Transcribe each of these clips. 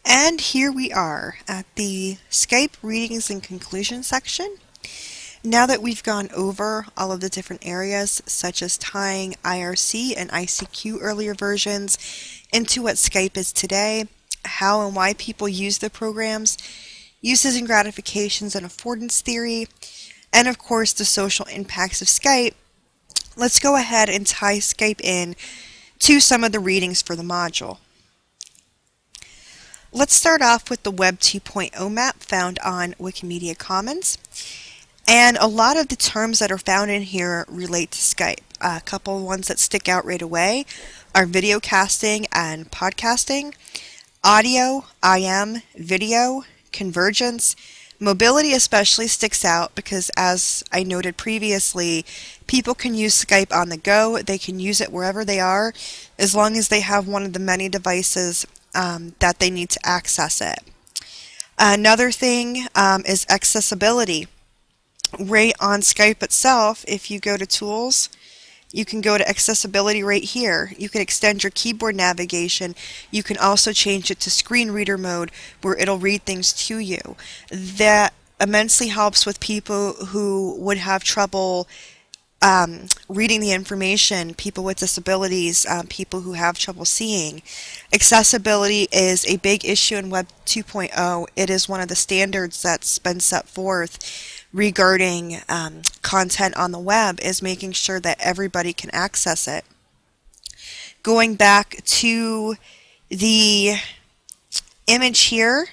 And here we are at the Skype readings and conclusion section. Now that we've gone over all of the different areas, such as tying IRC and ICQ earlier versions into what Skype is today, how and why people use the programs, uses and gratifications and affordance theory, and of course the social impacts of Skype, let's go ahead and tie Skype in to some of the readings for the module. Let's start off with the Web 2.0 map found on Wikimedia Commons. And a lot of the terms that are found in here relate to Skype. A couple of ones that stick out right away are video casting and podcasting, audio, IM, video, convergence. Mobility especially sticks out because, as I noted previously, people can use Skype on the go. They can use it wherever they are as long as they have one of the many devices that they need to access it. Another thing is accessibility. Right on Skype itself, if you go to Tools, you can go to Accessibility right here. You can extend your keyboard navigation. You can also change it to screen reader mode where it'll read things to you. That immensely helps with people who would have trouble reading the information, people with disabilities, people who have trouble seeing. Accessibility is a big issue in Web 2.0. It is one of the standards that's been set forth regarding content on the web, is making sure that everybody can access it. Going back to the image here,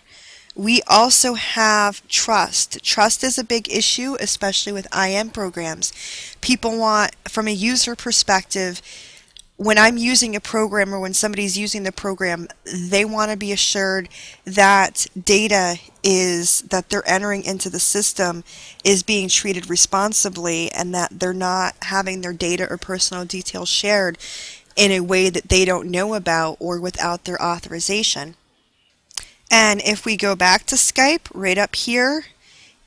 we also have trust. Trust is a big issue, especially with IM programs. People want, from a user perspective, when I'm using a program or when somebody's using the program, they want to be assured that data that they're entering into the system is being treated responsibly and that they're not having their data or personal details shared in a way that they don't know about or without their authorization. And if we go back to Skype, right up here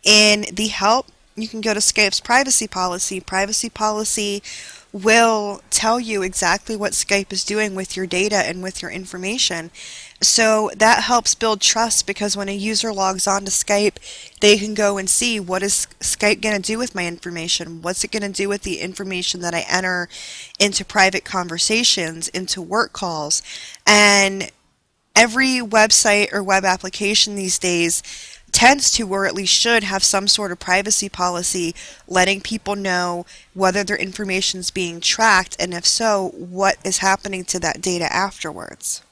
in the help, you can go to Skype's privacy policy. Privacy policy will tell you exactly what Skype is doing with your data and with your information. So that helps build trust, because when a user logs on to Skype, they can go and see, what is Skype going to do with my information? What's it going to do with the information that I enter into private conversations, into work calls? And every website or web application these days tends to, or at least should, have some sort of privacy policy letting people know whether their information is being tracked, and if so, what is happening to that data afterwards.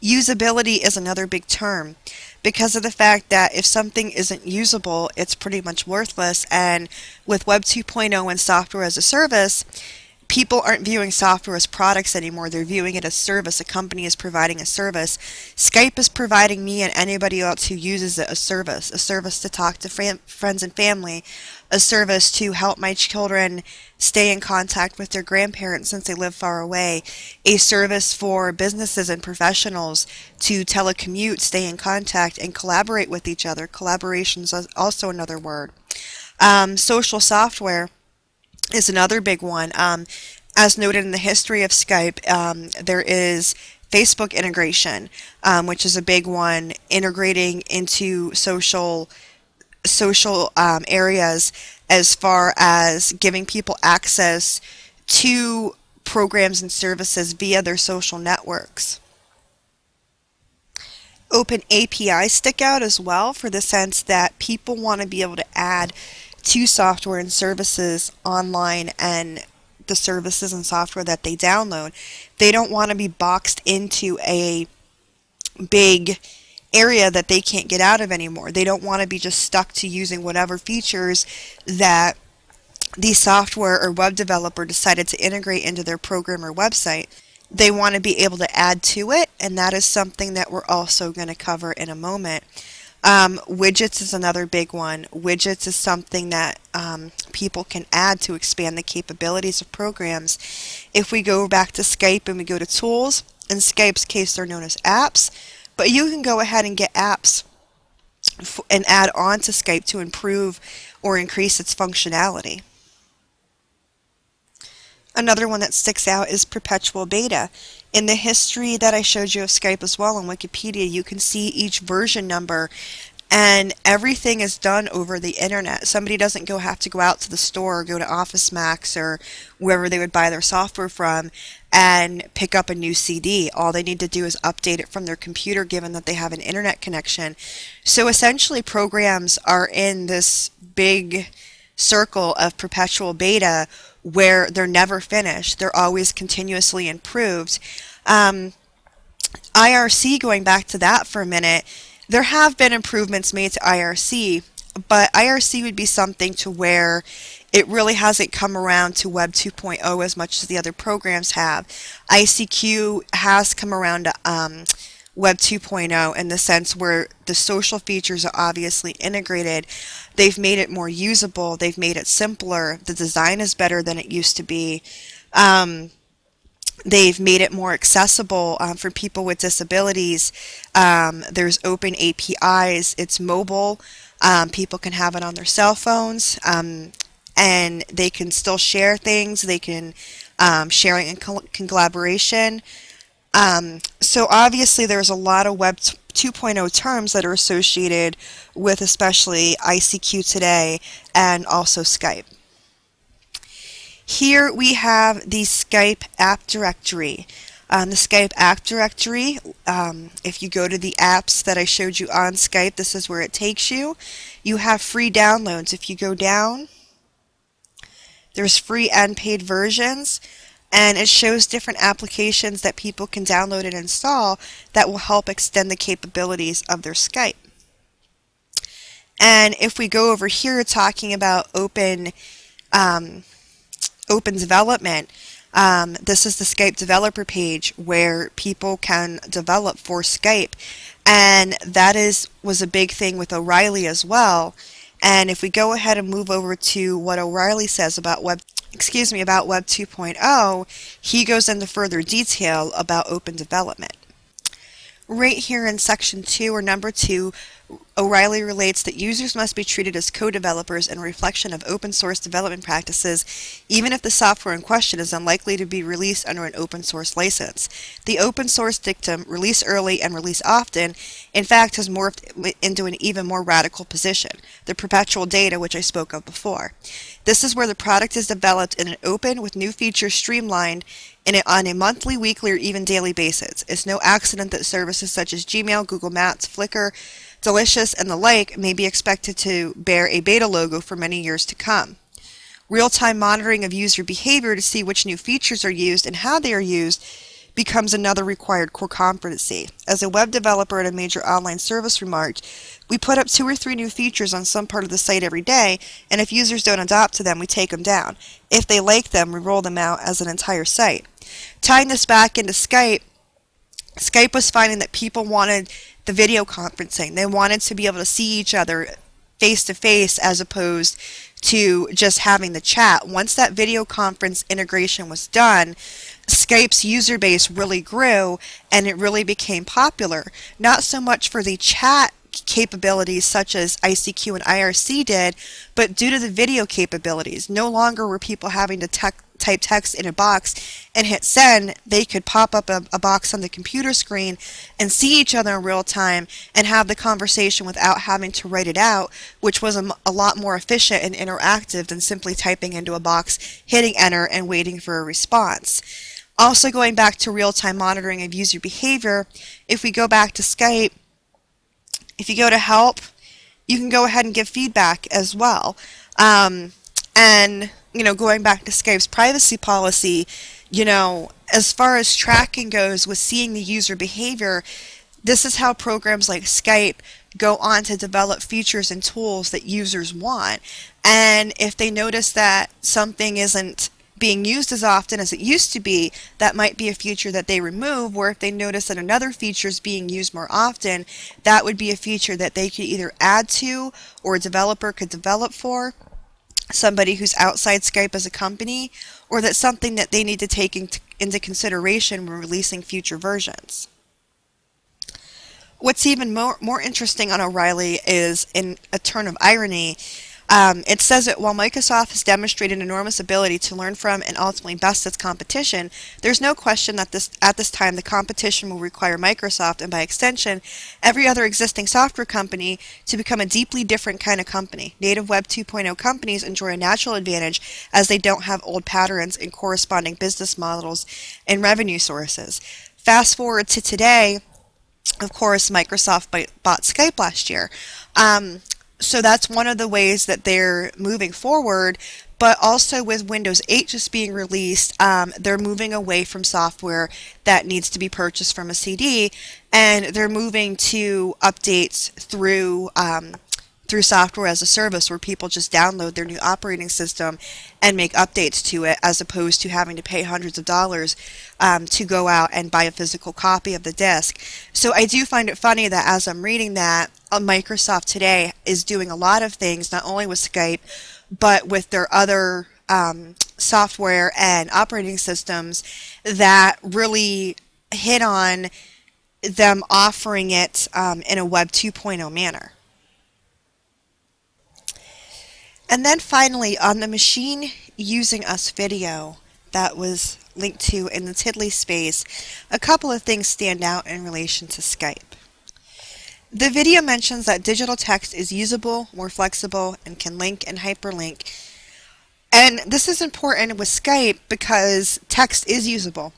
Usability is another big term, because of the fact that if something isn't usable, it's pretty much worthless. And with Web 2.0 and software as a service, people aren't viewing software as products anymore. They're viewing it as service. A company is providing a service. Skype is providing me and anybody else who uses it a service to talk to friends and family, a service to help my children stay in contact with their grandparents since they live far away, a service for businesses and professionals to telecommute, stay in contact, and collaborate with each other. Collaboration is also another word. Social software is another big one. As noted in the history of Skype, there is Facebook integration, which is a big one, integrating into social areas as far as giving people access to programs and services via their social networks. Open APIs stick out as well, for the sense that people want to be able to add to software and services online and the services and software that they download. They don't want to be boxed into a big area that they can't get out of anymore. They don't want to be just stuck to using whatever features that the software or web developer decided to integrate into their program or website. They want to be able to add to it, and that is something that we're also going to cover in a moment. Widgets is another big one. Widgets is something that people can add to expand the capabilities of programs. If we go back to Skype and we go to Tools, in Skype's case they're known as apps, but you can go ahead and get apps and add on to Skype to improve or increase its functionality. Another one that sticks out is perpetual beta. In the history that I showed you of Skype as well on Wikipedia, you can see each version number, and everything is done over the internet. Somebody doesn't have to go out to the store or go to Office Max or wherever they would buy their software from and pick up a new CD. All they need to do is update it from their computer, given that they have an internet connection. So essentially, programs are in this big circle of perpetual beta where they're never finished. They're always continuously improved. IRC, going back to that for a minute, there have been improvements made to IRC, but IRC would be something to where it really hasn't come around to Web 2.0 as much as the other programs have. ICQ has come around to Web 2.0 in the sense where the social features are obviously integrated. They've made it more usable. They've made it simpler. The design is better than it used to be. They've made it more accessible for people with disabilities. There's open APIs. It's mobile. People can have it on their cell phones, and they can still share things. They can share in collaboration. So obviously there's a lot of Web 2.0 terms that are associated with especially ICQ today and also Skype. Here we have the Skype app directory. The Skype app directory, if you go to the apps that I showed you on Skype, this is where it takes you. You have free downloads. If you go down, there's free and paid versions, and it shows different applications that people can download and install that will help extend the capabilities of their Skype. And if we go over here talking about open development, this is the Skype developer page where people can develop for Skype, and that was a big thing with O'Reilly as well. And if we go ahead and move over to what O'Reilly says about Web 2.0, he goes into further detail about open development. Right here in section 2 or number 2, O'Reilly relates that users must be treated as co-developers in reflection of open source development practices, even if the software in question is unlikely to be released under an open source license. The open source dictum, release early and release often, in fact has morphed into an even more radical position, the perpetual data, which I spoke of before. This is where the product is developed in an open with new features streamlined on a monthly, weekly, or even daily basis. It's no accident that services such as Gmail, Google Maps, Flickr, Delicious, and the like may be expected to bear a beta logo for many years to come. Real-time monitoring of user behavior to see which new features are used and how they are used becomes another required core competency. As a web developer at a major online service remarked, we put up 2 or 3 new features on some part of the site every day, and if users don't adopt to them, we take them down. If they like them, we roll them out as an entire site. Tying this back into Skype, Skype was finding that people wanted the video conferencing. They wanted to be able to see each other face to face as opposed to just having the chat. Once that video conference integration was done, Skype's user base really grew and it really became popular. Not so much for the chat capabilities such as ICQ and IRC did, but due to the video capabilities. No longer were people having to type text in a box and hit send. They could pop up a box on the computer screen and see each other in real time and have the conversation without having to write it out, which was a lot more efficient and interactive than simply typing into a box, hitting enter, and waiting for a response. Also, going back to real-time monitoring of user behavior, if we go back to Skype, if you go to help, you can go ahead and give feedback as well. And going back to Skype's privacy policy, as far as tracking goes with seeing the user behavior, this is how programs like Skype go on to develop features and tools that users want. And if they notice that something isn't being used as often as it used to be, that might be a feature that they remove, or if they notice that another feature is being used more often, that would be a feature that they could either add to or a developer could develop for somebody who's outside Skype as a company, or that's something that they need to take into consideration when releasing future versions. What's even more interesting on O'Reilly is, in a turn of irony, It says that while Microsoft has demonstrated enormous ability to learn from and ultimately best its competition, there's no question that at this time the competition will require Microsoft and by extension every other existing software company to become a deeply different kind of company. Native Web 2.0 companies enjoy a natural advantage as they don't have old patterns and corresponding business models and revenue sources. Fast forward to today, of course, Microsoft bought Skype last year. So that's one of the ways that they're moving forward, but also with Windows 8 just being released, they're moving away from software that needs to be purchased from a CD, and they're moving to updates through software as a service where people just download their new operating system and make updates to it as opposed to having to pay hundreds of dollars to go out and buy a physical copy of the disk. So I do find it funny that as I'm reading that, Microsoft today is doing a lot of things, not only with Skype, but with their other software and operating systems that really hit on them offering it in a Web 2.0 manner. And then finally, on the Machine Using Us video that was linked to in the Tiddly space, a couple of things stand out in relation to Skype. The video mentions that digital text is usable, more flexible, and can link and hyperlink. And this is important with Skype because text is usable.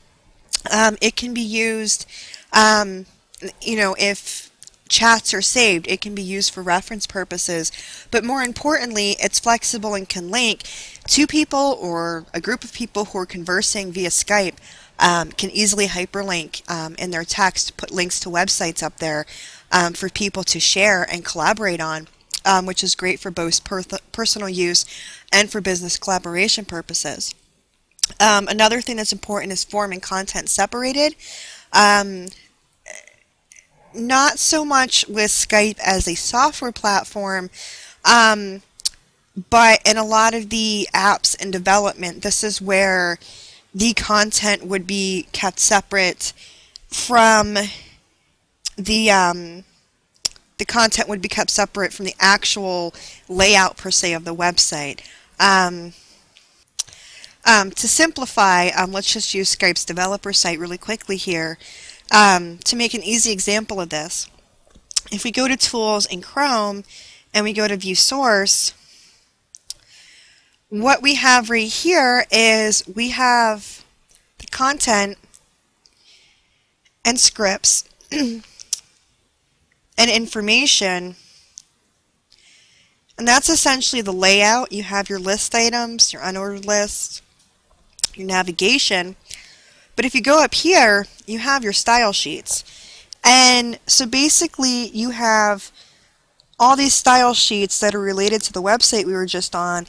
It can be used, if chats are saved, it can be used for reference purposes, but more importantly, it's flexible and can link. Two people or a group of people who are conversing via Skype can easily hyperlink in their text, put links to websites up there for people to share and collaborate on, which is great for both personal use and for business collaboration purposes. Another thing that's important is form and content separated. Not so much with Skype as a software platform, but in a lot of the apps in development, this is where the content would be kept separate from the content would be kept separate from the actual layout per se of the website. To simplify, let's just use Skype's developer site really quickly here. To make an easy example of this, if we go to Tools in Chrome and we go to View Source, what we have right here is we have the content and scripts and information, and that's essentially the layout. You have your list items, your unordered list, your navigation. But if you go up here, you have your style sheets. And so basically you have all these style sheets that are related to the website we were just on.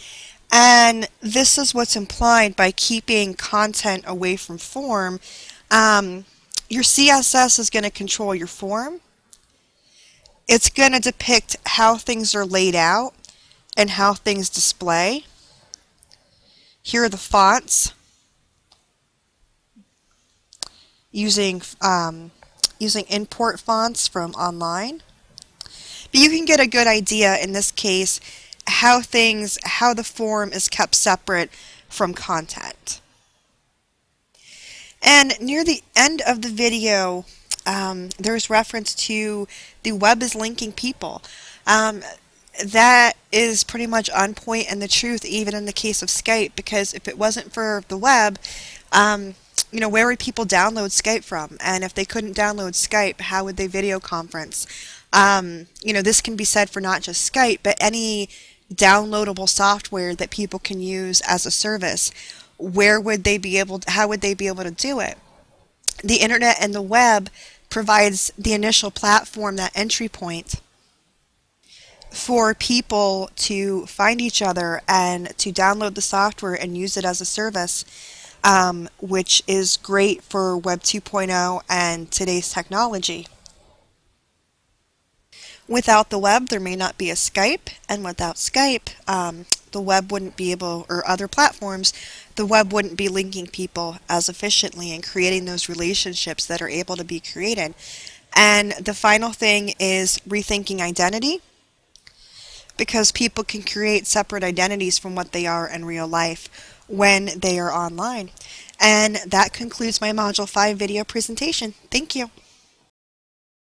And this is what's implied by keeping content away from form. Your CSS is going to control your form. It's going to depict how things are laid out and how things display. Here are the fonts. Using import fonts from online. But you can get a good idea in this case how the form is kept separate from content. And near the end of the video, there's reference to the web is linking people. That is pretty much on point and the truth even in the case of Skype, because if it wasn't for the web, where would people download Skype from? And if they couldn't download Skype, how would they video conference? This can be said for not just Skype, but any downloadable software that people can use as a service. How would they be able to do it? The internet and the web provides the initial platform, that entry point for people to find each other and to download the software and use it as a service. Which is great for Web 2.0 and today's technology. Without the web, there may not be a Skype, and without Skype, the web wouldn't be able, or other platforms, the web wouldn't be linking people as efficiently and creating those relationships that are able to be created. And the final thing is rethinking identity. because people can create separate identities from what they are in real life when they are online. And that concludes my Module 5 video presentation. Thank you.